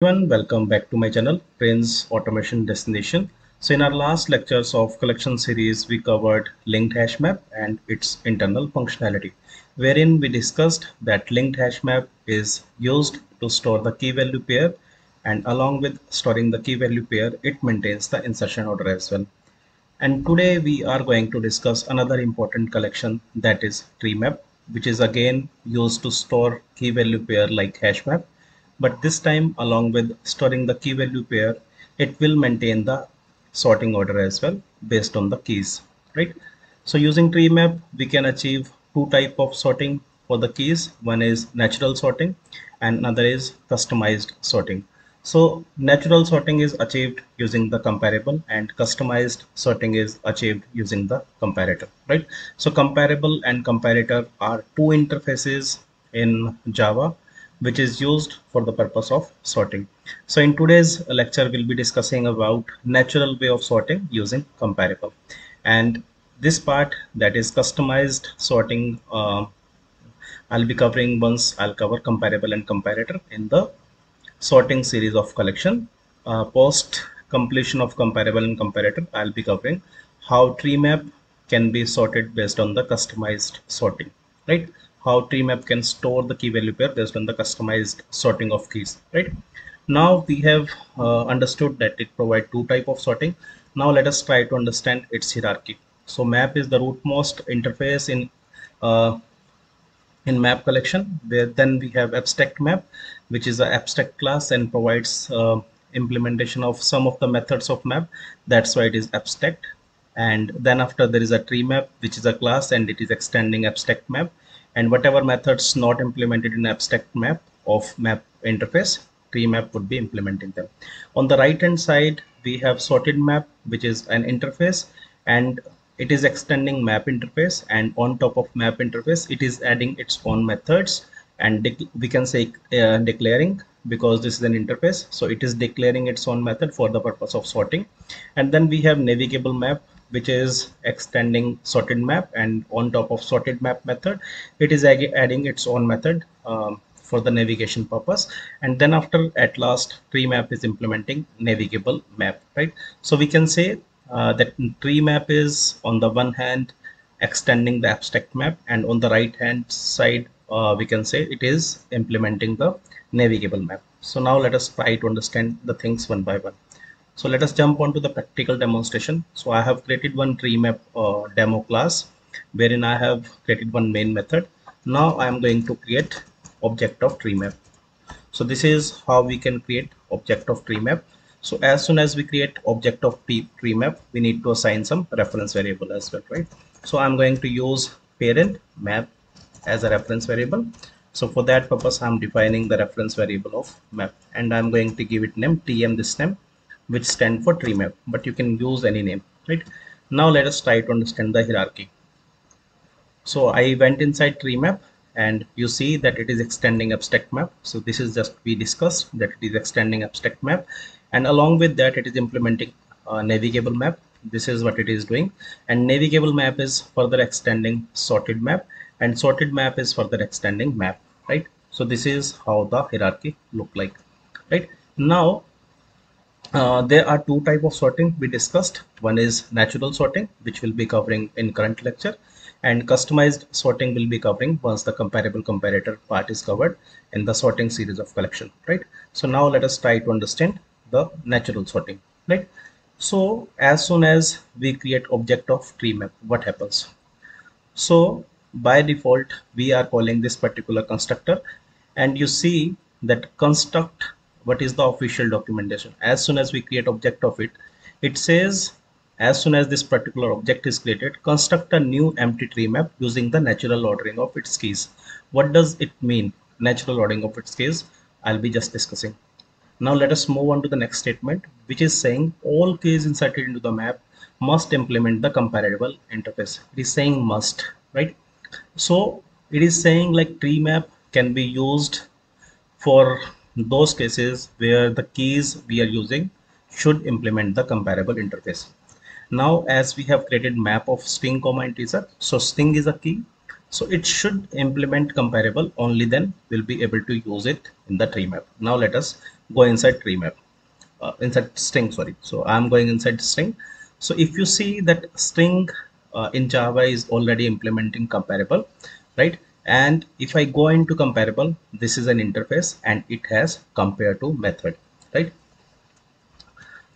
Everyone, welcome back to my channel, Prince Automation Destination. So in our last lectures of collection series, we covered linked hash map and its internal functionality, wherein we discussed that linked hash map is used to store the key value pair, and along with storing the key value pair, it maintains the insertion order as well. And today we are going to discuss another important collection, that is tree map, which is again used to store key value pair like hash map. But this time, along with storing the key value pair, it will maintain the sorting order as well based on the keys, right? So using tree map, we can achieve two type of sorting for the keys. One is natural sorting and another is customized sorting. So natural sorting is achieved using the comparable and customized sorting is achieved using the comparator, right? So comparable and comparator are two interfaces in Java which is used for the purpose of sorting. So in today's lecture, we'll be discussing about natural way of sorting using comparable. And this part, that is customized sorting, I'll be covering once I'll cover comparable and comparator in the sorting series of collection. Post completion of comparable and comparator, I'll be covering how tree map can be sorted based on the customized sorting, right? How tree map can store the key value pair based on the customized sorting of keys, right? Now we have understood that it provides two type of sorting. Now let us try to understand its hierarchy. So map is the rootmost interface uh, in map collection, where then we have abstract map, which is an abstract class and provides implementation of some of the methods of map. That's why it is abstract. And then after, there is a tree map, which is a class and it is extending abstract map, and whatever methods not implemented in abstract map of map interface, tree map would be implementing them. On the right hand side, we have sorted map, which is an interface, and it is extending map interface, and on top of map interface it is adding its own methods, and we can say declaring, because this is an interface, so it is declaring its own method for the purpose of sorting. And then we have navigable map, which is extending sorted map, and on top of sorted map method it is adding its own method for the navigation purpose. And then after, at last, tree map is implementing navigable map, right? So we can say that tree map is on the one hand extending the abstract map, and on the right hand side we can say it is implementing the navigable map. So now let us try to understand the things one by one. So let us jump onto the practical demonstration. So I have created one tree map demo class, wherein I have created one main method. Now I am going to create object of tree map. So this is how we can create object of tree map. So as soon as we create object of tree map, we need to assign some reference variable as well, right? So I'm going to use parent map as a reference variable. So for that purpose, I'm defining the reference variable of map, and I'm going to give it name tm, this name, which stand for tree map, but you can use any name, right? Now let us try to understand the hierarchy. So I went inside tree map, and you see that it is extending abstract map. So this is just, we discussed that it is extending abstract map, and along with that it is implementing navigable map. This is what it is doing, and navigable map is further extending sorted map, and sorted map is further extending map, right? So this is how the hierarchy look like, right? Now there are two type of sorting we discussed. One is natural sorting, which we'll be covering in current lecture, and customized sorting will be covering once the comparable comparator part is covered in the sorting series of collection, right? So now let us try to understand the natural sorting, right? So as soon as we create object of tree map, what happens? So by default, we are calling this particular constructor, and you see that construct, what is the official documentation? As soon as we create object of it, it says as soon as this particular object is created, construct a new empty tree map using the natural ordering of its keys. What does it mean? Natural ordering of its keys, I'll be just discussing. Now let us move on to the next statement, which is saying all keys inserted into the map must implement the comparable interface. It is saying must, right? So it is saying like tree map can be used for those cases where the keys we are using should implement the comparable interface. Now as we have created map of string comma integer, so string is a key, so it should implement comparable, only then we'll be able to use it in the tree map. Now let us go inside tree map, inside string, sorry. So I'm going inside string. So if you see that string in Java is already implementing comparable, right? And if I go into comparable, this is an interface and it has compare to method, right?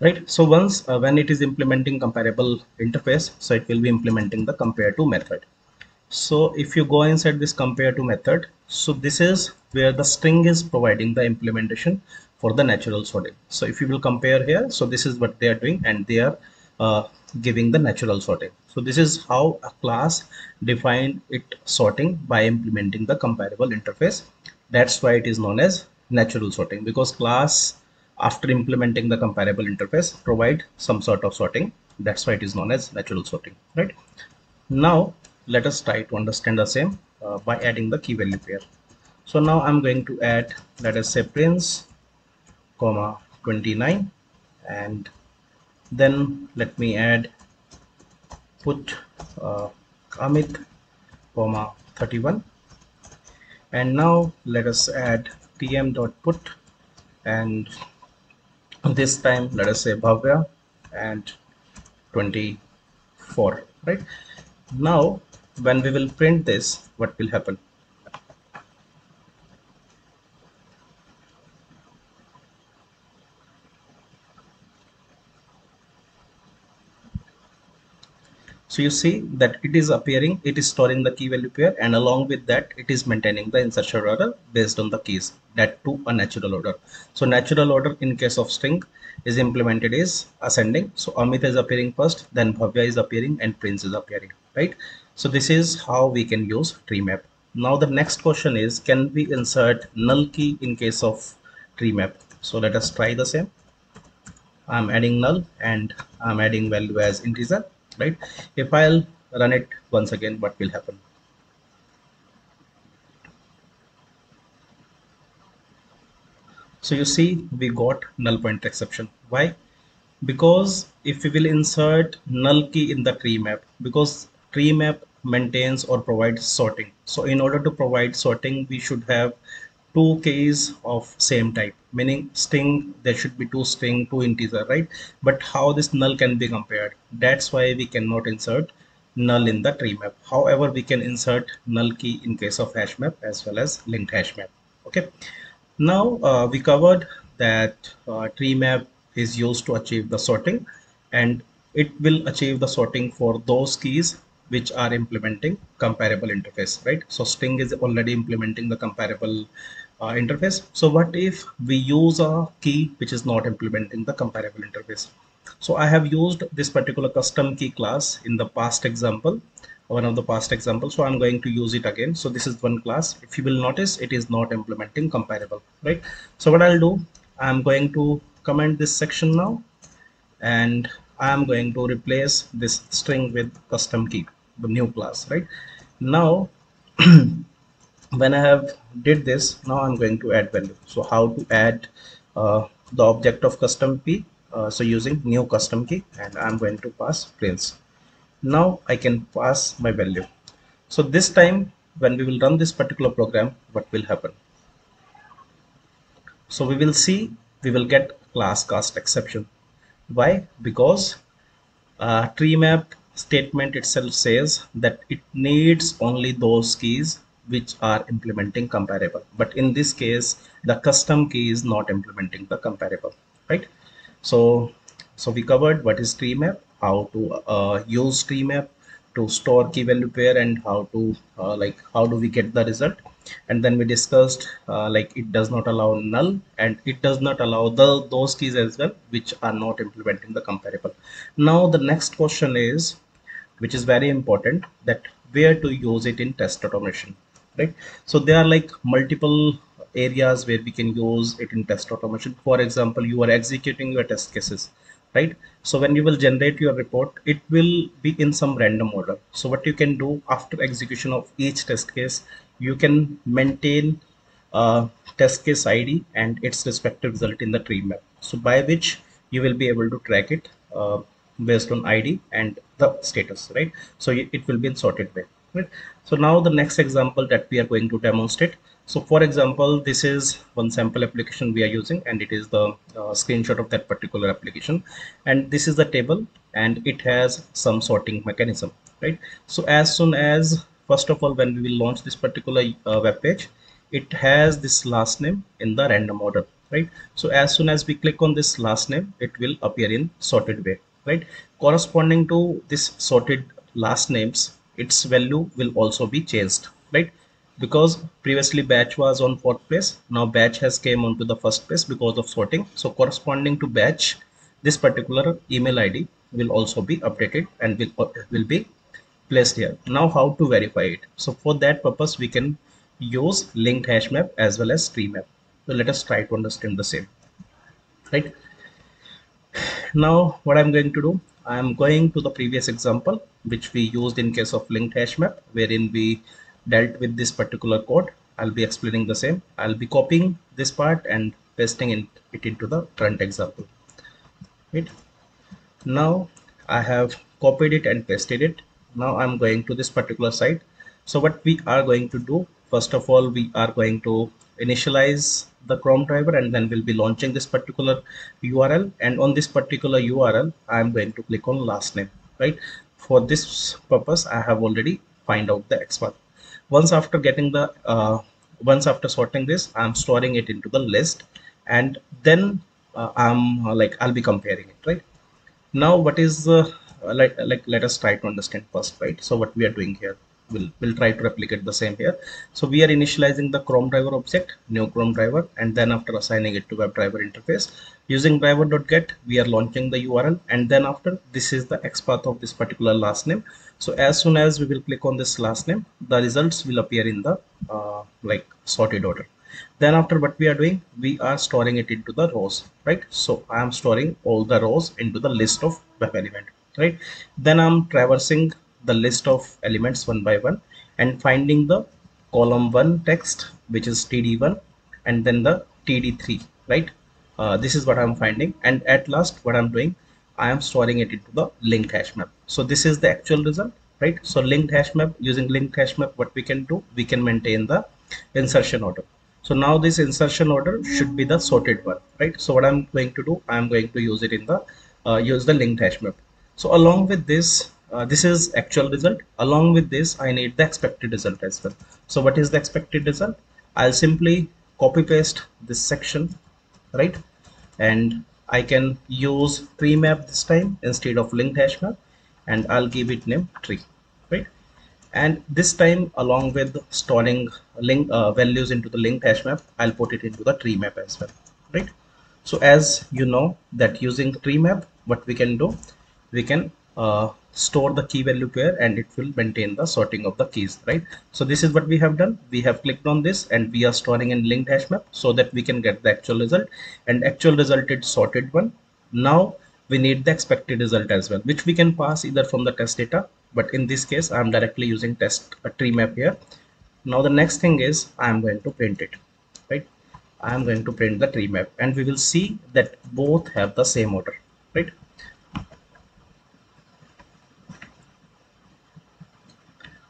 Right. So once when it is implementing comparable interface, so it will be implementing the compare to method. So if you go inside this compare to method, so this is where the string is providing the implementation for the natural sorting. So if you will compare here, so this is what they are doing, and they are uh, giving the natural sorting. So this is how a class define it sorting by implementing the comparable interface. That's why it is known as natural sorting, because class after implementing the comparable interface provide some sort of sorting. That's why it is known as natural sorting, right? Now let us try to understand the same by adding the key value pair. So now I'm going to add, let us say, prince comma 29, and then let me add put Amit comma 31, and now let us add tm dot put, and this time let us say Bhavya and 24, right? Now when we will print this, what will happen? So you see that it is appearing, it is storing the key value pair, and along with that it is maintaining the insertion order based on the keys, that to a natural order. So natural order in case of string is implemented is ascending. So Amit is appearing first, then Bhavya is appearing, and Prince is appearing, right? So this is how we can use tree map. Now the next question is, can we insert null key in case of tree map? So let us try the same. I'm adding null and I'm adding value as integer, right? If I'll run it once again, what will happen? So you see we got null pointer exception. Why? Because if we will insert null key in the tree map, because tree map maintains or provides sorting. So in order to provide sorting, we should have two keys of same type, meaning string, there should be two string, two integer, right? But how this null can be compared? That's why we cannot insert null in the tree map. However, we can insert null key in case of hash map as well as linked hash map. Okay. Now we covered that tree map is used to achieve the sorting, and it will achieve the sorting for those keys which are implementing comparable interface, right? So string is already implementing the comparable interface. So what if we use a key which is not implementing the comparable interface? So I have used this particular custom key class in the past example, one of the past examples. So I'm going to use it again. So this is one class. If you will notice, it is not implementing comparable, right? So what I'll do, I'm going to comment this section now, and I'm going to replace this string with custom key, the new class, right? Now when I have did this, now I'm going to add value. So how to add the object of custom key? So using new custom key, and I'm going to pass prince. Now I can pass my value. So this time when we will run this particular program, what will happen? So we will see, we will get class cast exception. Why? Because tree map statement itself says that it needs only those keys which are implementing comparable, but in this case the custom key is not implementing the comparable, right? So we covered what is tree map, how to use tree map to store key value pair, and how to like how do we get the result. And then we discussed like it does not allow null, and it does not allow those keys as well which are not implementing the comparable. Now the next question is, which is very important, that where to use it in test automation, right? So there are like multiple areas where we can use it in test automation. For example, you are executing your test cases, right? So when you will generate your report, it will be in some random order. So what you can do after execution of each test case, you can maintain test case id and its respective result in the tree map, so by which you will be able to track it based on id and the status, right? So it will be in sorted way, right? So now the next example that we are going to demonstrate, So for example, this is one sample application we are using, and it is the screenshot of that particular application. And this is the table, and it has some sorting mechanism, right? So as soon as, first of all, when we will launch this particular web page, it has this last name in the random order, right? So as soon as we click on this last name, it will appear in sorted way, right? Corresponding to this sorted last names, its value will also be changed, right? Because previously batch was on fourth place, now batch has came onto the first place because of sorting. So corresponding to batch, this particular email id will also be updated and will be placed here. Now how to verify it? So for that purpose we can use linked hash map as well as tree map. So let us try to understand the same, right? Now what I'm going to do, I'm going to the previous example which we used in case of linked hash map, wherein we dealt with this particular code. I'll be explaining the same. I'll be copying this part and pasting it into the current example, right? Now I have copied it and pasted it. Now I'm going to this particular site. So what we are going to do, first of all, we are going to initialize the Chrome driver, and then we'll be launching this particular URL. And on this particular URL, I'm going to click on last name, right? For this purpose, I have already find out the XPath. Once after getting the once after sorting this, I'm storing it into the list, and then I'll be comparing it, right? Now what is let us try to understand first, right? So what we are doing here, we'll try to replicate the same here. So we are initializing the Chrome driver object, new Chrome driver, and then after assigning it to WebDriver interface using driver.get, we are launching the URL, and then after, this is the XPath of this particular last name. So as soon as we will click on this last name, the results will appear in the sorted order. Then after, what we are doing, we are storing it into the rows, right? So I am storing all the rows into the list of web element, right? Then I'm traversing the list of elements one by one and finding the column 1 text, which is td1, and then the td3, right? This is what I'm finding, and at last what I'm doing, I am storing it into the linked hash map. So this is the actual result, right? So linked hash map, using linked hash map, what we can do, we can maintain the insertion order. So now this insertion order should be the sorted one, right? So what I'm going to do, I'm going to use it in the use the linked hash map. So along with this, this is actual result. Along with this, I need the expected result as well. So what is the expected result? I'll simply copy paste this section, right? And I can use tree map this time instead of linked hash map, and I'll give it name tree, right? And this time, along with storing link values into the linked hash map, I'll put it into the tree map as well, right? So as you know that using tree map, what we can do, we can store the key value pair, and it will maintain the sorting of the keys, right? So this is what we have done. We have clicked on this, and we are storing in linked hash map so that we can get the actual result, and actual result is sorted one. Now we need the expected result as well, which we can pass either from the test data, but in this case I'm directly using test tree map here. Now the next thing is I'm going to print it, right? I'm going to print the tree map, and we will see that both have the same order, right?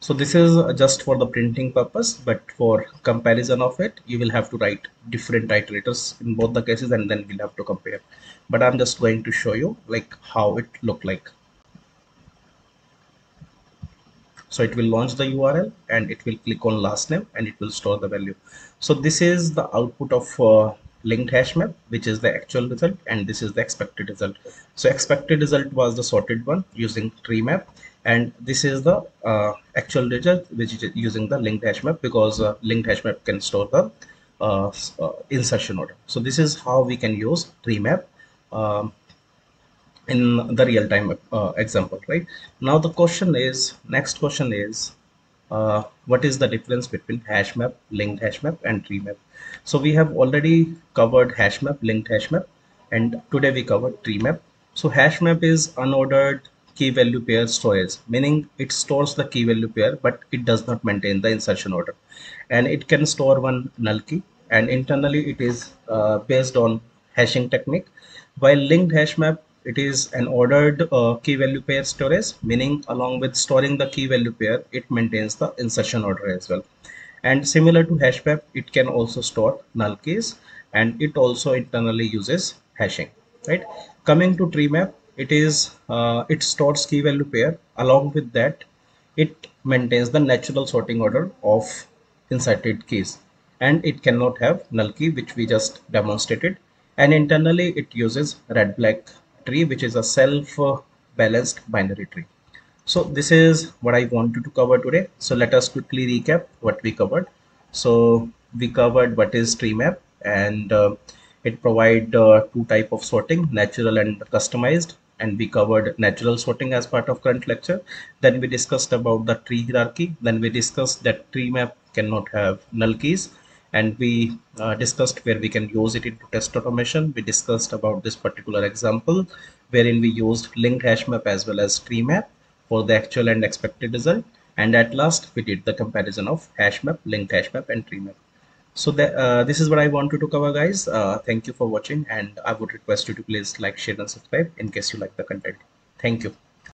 So this is just for the printing purpose, but for comparison of it, you will have to write different iterators in both the cases, and then we'll have to compare. But I'm just going to show you like how it look like. So it will launch the URL, and it will click on last name, and it will store the value. So this is the output of linked hash map, which is the actual result, and this is the expected result. So expected result was the sorted one using tree map, and this is the actual result, which is using the linked hash map, because linked hash map can store the insertion order. So this is how we can use tree map in the real-time example, right? Now the question is, next question is, what is the difference between hash map, linked hash map, and tree map? So we have already covered hash map, linked hash map, and today we covered tree map. So hash map is unordered key value pair storage, meaning it stores the key value pair, but it does not maintain the insertion order, and it can store one null key, and internally it is based on hashing technique. While linked hash map, it is an ordered key value pair storage, meaning along with storing the key value pair, it maintains the insertion order as well. And similar to hash map, it can also store null keys, and it also internally uses hashing, right? Coming to tree map, it stores key value pair. Along with that, it maintains the natural sorting order of inserted keys, and it cannot have null key, which we just demonstrated. And internally it uses red black tree, which is a self balanced binary tree. So this is what I wanted to cover today. So let us quickly recap what we covered. So we covered what is tree map, and it provide two type of sorting, natural and customized. And we covered natural sorting as part of current lecture. Then we discussed about the tree hierarchy. Then we discussed that tree map cannot have null keys, and we discussed where we can use it into test automation. We discussed about this particular example wherein we used linked hash map as well as tree map for the actual and expected result. And at last, we did the comparison of hash map, linked hash map, and tree map. So this is what I wanted to cover, guys. Thank you for watching, and I would request you to please like, share, and subscribe in case you like the content. Thank you.